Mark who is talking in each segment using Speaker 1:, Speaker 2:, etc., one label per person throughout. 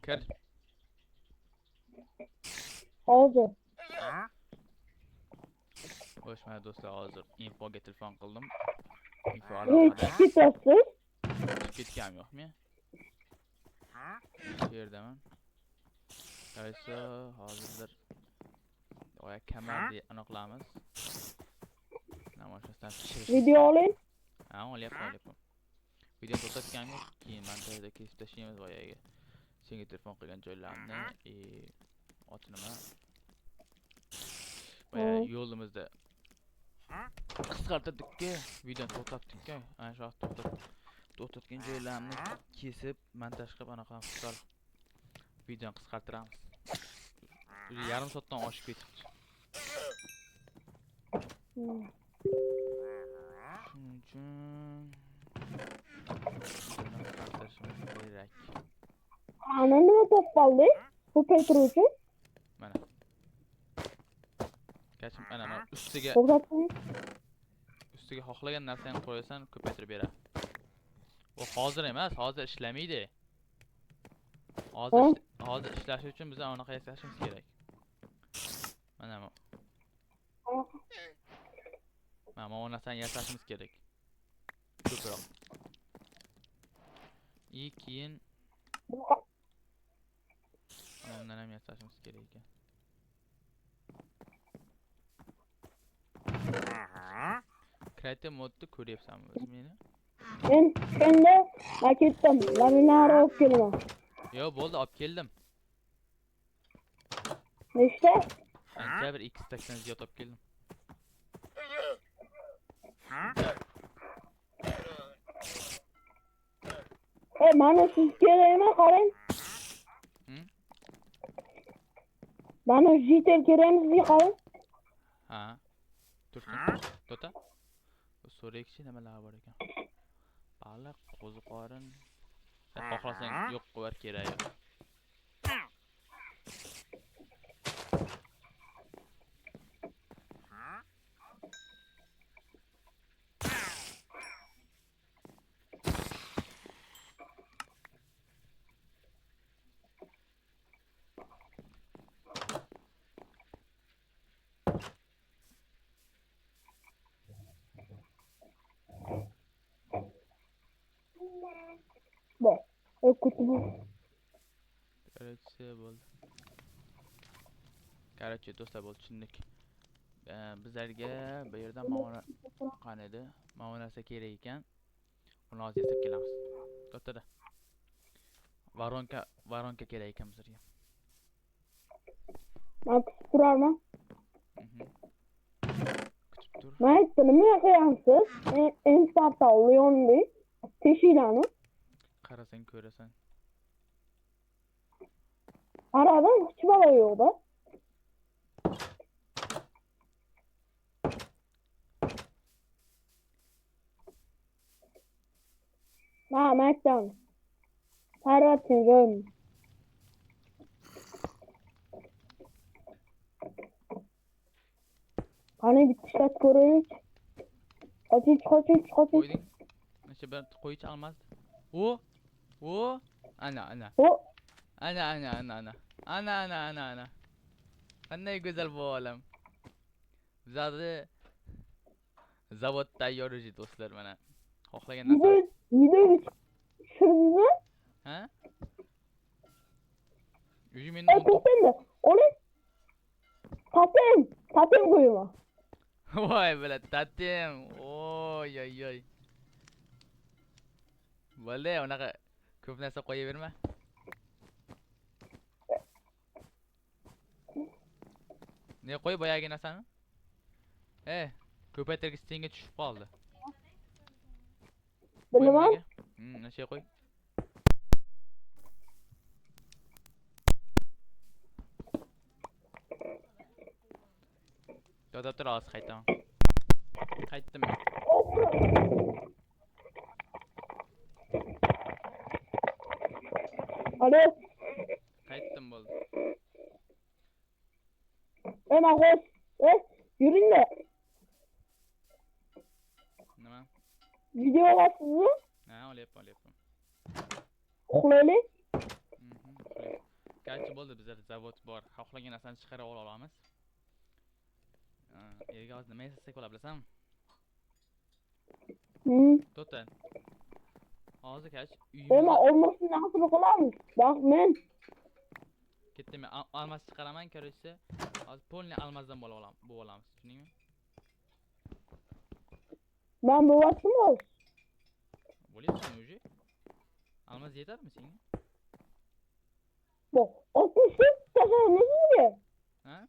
Speaker 1: Kir.
Speaker 2: Hozir.
Speaker 1: Xo'sh, mana do'stlar, hozir infoga telefon qildim. Info
Speaker 2: Chiqib
Speaker 1: alohida.
Speaker 2: ketyapsiz.
Speaker 1: Ketgam yo'qmi? Shu yerdaman. Qaysi hozir oya kamarni aniqlamiz. Namoyishdan pishirish.
Speaker 2: Video oling.
Speaker 1: Ha, olyapman. Video to'xtatgan yo'q. Keyin montajda kesib tashlaymiz boyaga. Senga telefon qilgan joylarni, oti nima? Boya yo'limizda qisqartirdik-ku, videoni to'xtatdik-ku. Ana shu to'xtatgan joylarni kesib, montaj qilib anaqa qisqar videoni qisqartiramiz. Yarim soatdan oshib ketibdi. Shuning uchun qisqartirishimiz kerak.
Speaker 2: Ana nima topqoldi? Ko'paytiruvchi.
Speaker 1: Mana. Kachim mana ustiga
Speaker 2: To'xtating.
Speaker 1: ustiga xohlagan narsani qo'yasan, ko'paytirib beradi. U hozir emas, hozir ishlamaydi. Hozir ishlashi uchun biz uni yasashimiz kerak. Mana bu. Mana bu narsani yasashimiz kerak. Ko'proq. Keyin undan ham yasashimiz kerak ekan. Creative modni ko'ryapsanmi o'z meni?
Speaker 2: Men shunda ketdim. Laminari olib kelaman.
Speaker 1: Yo'q, bo'ldi, olib keldim.
Speaker 2: Nechta?
Speaker 1: Ancha bir 2 stakdan ziyod olib keldim.
Speaker 2: Mana siz kerakmi? Qarang. Mana jitel kerakmi? Qarang.
Speaker 1: Ha. To'ta. So'raychi nimalar bor ekan. Baliq, qo'ziqorin. Sen xohlasang yo'q qo'yar kerak yo'q.
Speaker 2: Bak. Kutubu.
Speaker 1: Короче, do'stlar bo'ldi, tushundik. Bizlarga bu yerdan ma'lumot qani edi. Ma'lumot narsa kerak ekan. Uni hozir yasab kelamiz. To'xtada. Varonka kerak ekan bizlarga.
Speaker 2: Men kutib turarman.
Speaker 1: Kutib tur.
Speaker 2: Mayt, nima qilasiz? Instagram yo'ndi. Teshiklarni.
Speaker 1: Qarasang ko'rasan.
Speaker 2: Aradan hech balo yo'q-da. Maytdan. Parvatsin jo'm. Qani bitta ishlat ko'raylik. Qoching.
Speaker 1: Qo'yding. Nasha bir qo'yichi olmasdi. O. Ana. Ana. Qanday go'zal bu olam. Bizlarni zavod tayyor edi do'stlar, mana. Xohlagan narsa.
Speaker 2: Video tushirdingizmi?
Speaker 1: Ha? Uyim endi
Speaker 2: to'xtangda. Oling. Tatim qo'yaman.
Speaker 1: Voy bilan tatim. Oy. Bo'ldi, unaqa ko'p narsa qo'yaverma. Ne qo'y boyagi narsani? Ko'paytirgich senga tushib qoldi.
Speaker 2: Bilaman.
Speaker 1: Nasha qo'y. To'xtab hozir qaytaman. Qaytdim.
Speaker 2: Alo.
Speaker 1: Qaytdim bo'ldi.
Speaker 2: Naqos. Yuringda.
Speaker 1: Nima?
Speaker 2: Video olasizmi?
Speaker 1: Ha, olyapman.
Speaker 2: Uxlaylik.
Speaker 1: Uxlaylik. Qaychi bo'ldi, bizda zavod bor. Xohlagan narsani chiqarib ola olamiz. Erga hozir nima yasasak bo'la bilasanmi? To'xta. Hozir kach
Speaker 2: Ama olmasın nasıl qilamiz? Bak men
Speaker 1: ketdim. Almas chiqaraman, короче. Hozir polni almazdan bo'la olamiz. Bu olamiz, tushundingmi?
Speaker 2: ben bu vaxtım ol.
Speaker 1: Bo'lyapsan уже? Almaz yetarmi senga?
Speaker 2: Bak 60 taşarımız mı?
Speaker 1: Ha?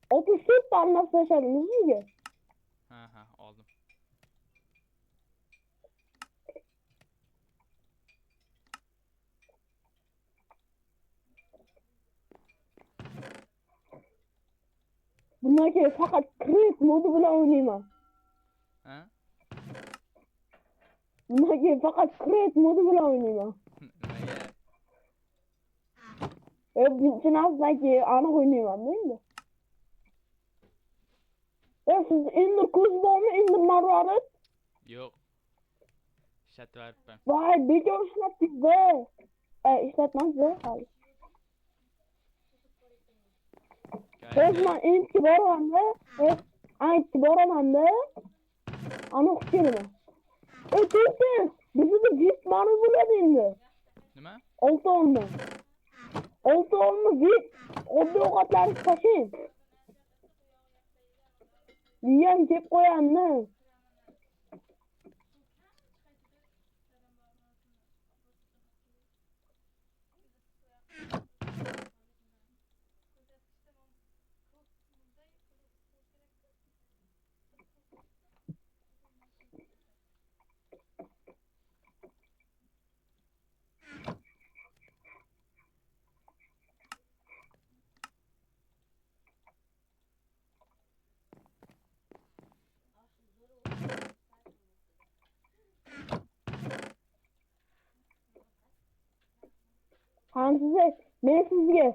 Speaker 2: 30 almas taşarımız mı?
Speaker 1: Ha, oldim.
Speaker 2: Bunlar ki fakat kırık modu bile oynayamam.
Speaker 1: Ha?
Speaker 2: Bunlar ki fakat kırık modu bile oynayamam.
Speaker 1: Nimaga?
Speaker 2: Bütün azdaki anı oynayamam değil mi? Siz indir kuz boğumu indir marvaret.
Speaker 1: Yo'q. Ishlatib beribman.
Speaker 2: Vay bekor ishlatdik be. İşletmez be hali. Osman inti boramanda, aytdi boramanda. Ana uqtirma. O'tasiz. Bizda VIP mani bo'ladi endi.
Speaker 1: Nima?
Speaker 2: 6 olma. 6 olma VIP. Oddiy ovqatlarni tashing. Yeyam kep qo'yamni. Hamsize, men sizga.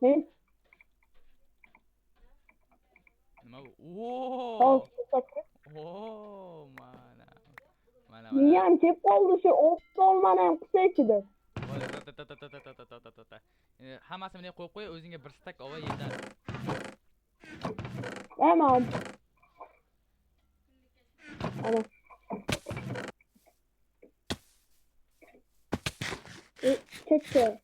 Speaker 2: Men.
Speaker 1: Nima bu? Oo!
Speaker 2: Hol.
Speaker 1: Oo, mana.
Speaker 2: Yeyam kep qoldi shu 6 olmani ham qisaychidi.
Speaker 1: Hammasini bunday qo'yib qo'y, o'zingga bir stak ova yetar.
Speaker 2: Tamam. Ana. Çekti.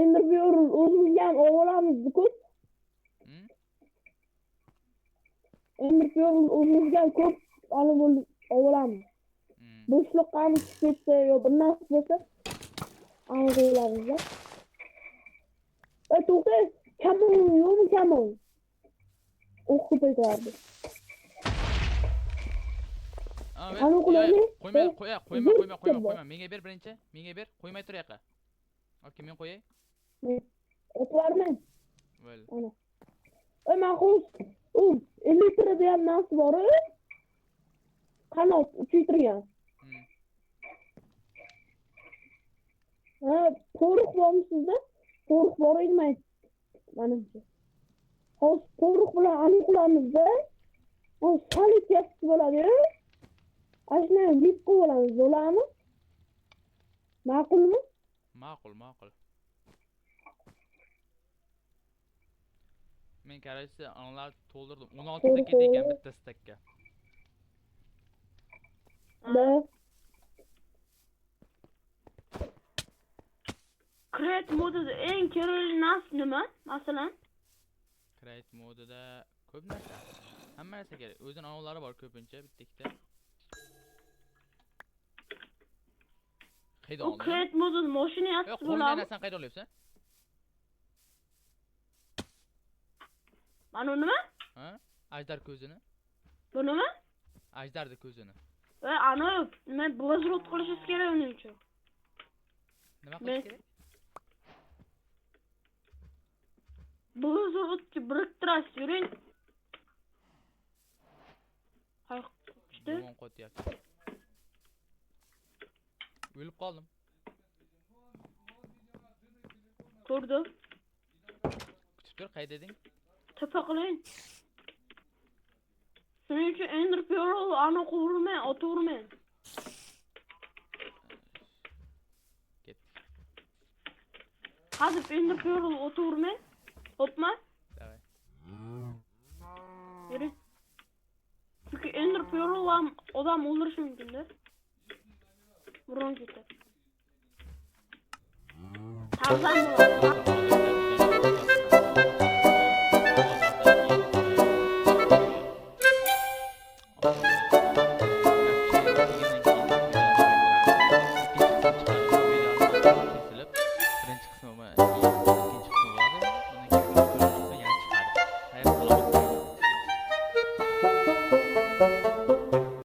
Speaker 2: endirmiyoruz. O'zimizga ham ovolamizdi ko'p.
Speaker 1: Hı?
Speaker 2: Endirmiyoruz. O'zimizga ham ko'p olib ovolamiz.
Speaker 1: Hı.
Speaker 2: Bo'shliqqa ham chiqib ketsa yo bir narsa bo'lsa olamiz. To'xta, kamon yo'qmi kamon? O'qib aytardi.
Speaker 1: Ama
Speaker 2: Ana qulayli.
Speaker 1: qo'yma. Menga ber birinchi. Menga ber. Qo'ymay tur yoqqa. Okey, men qo'yay.
Speaker 2: O'tlarman.
Speaker 1: Bo'ldi.
Speaker 2: Ana. Ma'qul. Elektrda ham narsa bor. Qanot uchirtirgan.
Speaker 1: Hı.
Speaker 2: Ha, qo'riq bormi sizda? Qo'riq bor edimi? Menimcha. Hozir qo'riq bilan aniqlamizda. Hozir salit yaxshi bo'ladi-yu. Ashna lipqa bo'lamiz, bo'ladimi? Ma'qulmi?
Speaker 1: Ma'qul. Men qaraysi anlar to'ldirdim. 16 ta ketdi ekan bitta stakka.
Speaker 2: Da.
Speaker 3: Create modida eng kerakli narsa nima? Masalan,
Speaker 1: Create modida ko'p narsa. Hamma narsa kerak. O'zini anavlari bor ko'pincha bitta ikkita. Qayda
Speaker 3: o
Speaker 1: olding?
Speaker 3: create modida mashina
Speaker 1: Yo'q,
Speaker 3: yaxshi
Speaker 1: qo'lingdan
Speaker 3: bo'ladimi?
Speaker 1: narsan qayda olyapsan?
Speaker 3: Mana nima?
Speaker 1: Ha? Ajdar ko'zini.
Speaker 3: Bu nima?
Speaker 1: Ajdardi ko'zini.
Speaker 3: Va ana nima blazrot qilishingiz kerak uning uchun.
Speaker 1: Nima qilish kerak?
Speaker 3: Blazrotga biriktirasiz, yuring. Qayerda?
Speaker 1: Yomon qo'tyapti. O'lib qoldim.
Speaker 3: Ko'rdim.
Speaker 1: Kutib tur, qayda eding?
Speaker 3: Tepa qiling. Shuning uchun ender pearl ana quvurmay, otavermang.
Speaker 1: Ket.
Speaker 3: Hozir ender pearl otavermang. Hopma.
Speaker 1: Davay.
Speaker 3: Yuring. Chunki ender pearl ham odam o'ldirishi mumkin-da. Buron ketadi. Tarzan bo'ladi.